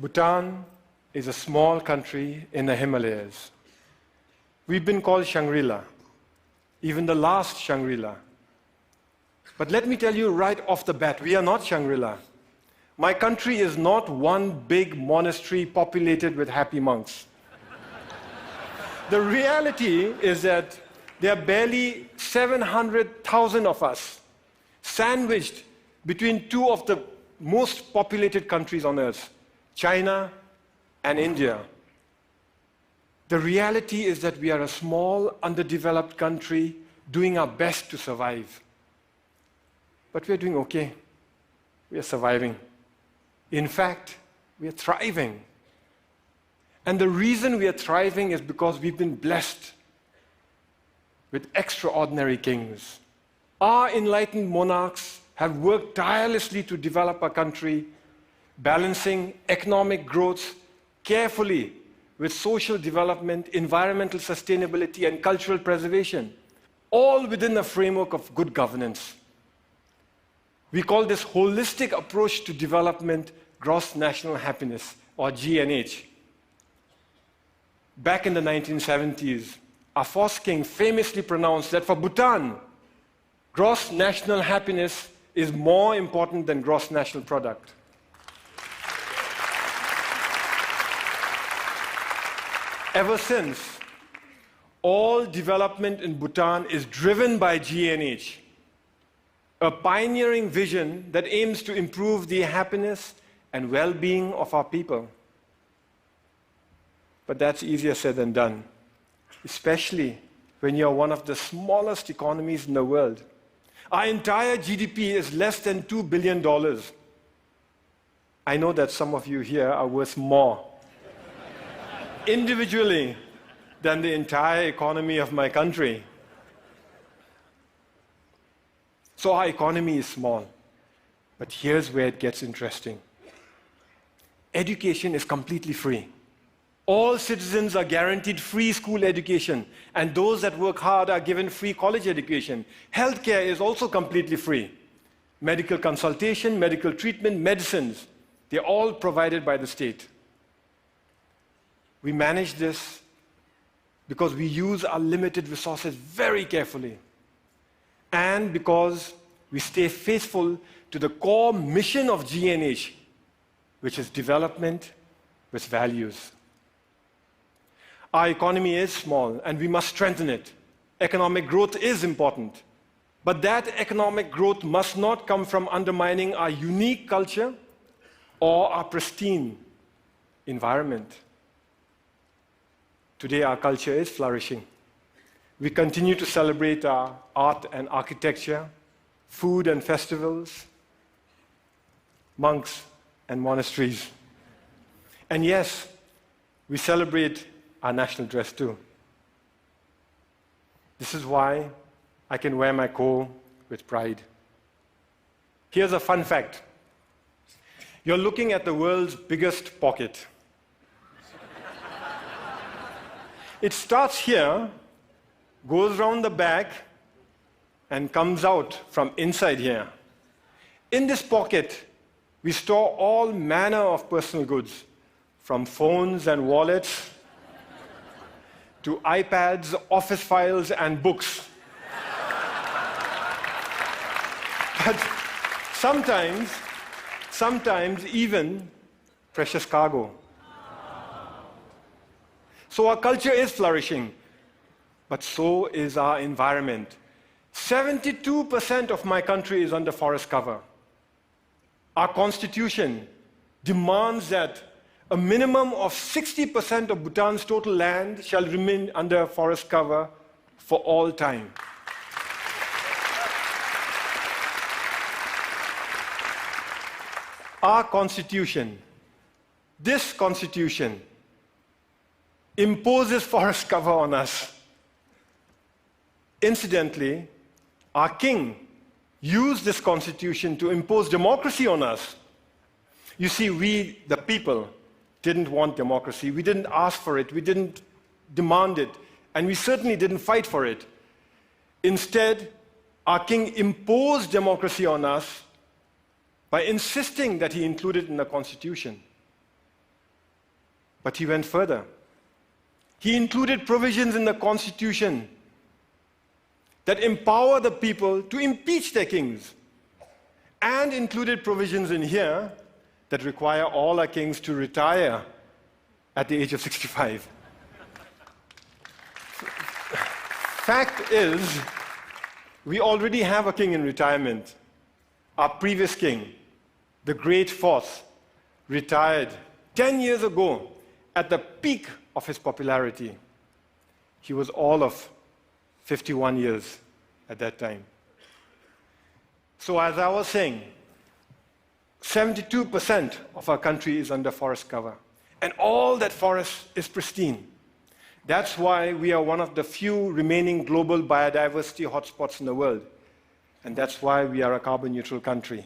Bhutan is a small country in the Himalayas. We've been called Shangri-La, even the last Shangri-La. But let me tell you right off the bat, we are not Shangri-La. My country is not one big monastery populated with happy monks. The reality is that there are barely 700,000 of us, sandwiched between two of the most populated countries on earth, China and India. The reality is that we are a small, underdeveloped country doing our best to survive. But we are doing okay. We are surviving. In fact, we are thriving. And the reason we are thriving is because we've been blessed with extraordinary kings. Our enlightened monarchs have worked tirelessly to develop our country, balancing economic growth carefully with social development, environmental sustainability, and cultural preservation, all within the framework of good governance. We call this holistic approach to development gross national happiness, or GNH. Back in the 1970s, our first king famously pronounced that for Bhutan, gross national happiness is more important than gross national product. Ever since, all development in Bhutan is driven by GNH, a pioneering vision that aims to improve the happiness and well-being of our people. But that's easier said than done, especially when you're one of the smallest economies in the world. Our entire GDP is less than $2 billion. I know that some of you here are worth more individually than the entire economy of my country. So our economy is small. But here's where it gets interesting. Education is completely free. All citizens are guaranteed free school education, and those that work hard are given free college education. Healthcare is also completely free. Medical consultation, medical treatment, medicines, they're all provided by the state. We manage this because we use our limited resources very carefully, and because we stay faithful to the core mission of GNH, which is development with values. Our economy is small, and we must strengthen it. Economic growth is important, but that economic growth must not come from undermining our unique culture or our pristine environment. Today, our culture is flourishing. We continue to celebrate our art and architecture, food and festivals, monks and monasteries. And yes, we celebrate our national dress too. This is why I can wear my kohl with pride. Here's a fun fact. You're looking at the world's biggest pocket. It starts here, goes round the back, and comes out from inside here. In this pocket, we store all manner of personal goods, from phones and wallets to iPads, office files, and books. But sometimes even precious cargo. So our culture is flourishing, but so is our environment. 72% of my country is under forest cover. Our constitution demands that a minimum of 60% of Bhutan's total land shall remain under forest cover for all time. Our constitution, this constitution, imposes forest cover on us. Incidentally, our king used this constitution to impose democracy on us. You see, we, the people, didn't want democracy. We didn't ask for it. We didn't demand it. And we certainly didn't fight for it. Instead, our king imposed democracy on us by insisting that he include it in the constitution. But he went further. He included provisions in the Constitution that empower the people to impeach their kings, and included provisions in here that require all our kings to retire at the age of 65. Fact is, we already have a king in retirement. Our previous king, the Great Fourth, retired 10 years ago at the peak of his popularity. He was all of 51 years at that time. So as I was saying, 72% of our country is under forest cover, and all that forest is pristine. That's why we are one of the few remaining global biodiversity hotspots in the world, and that's why we are a carbon neutral country.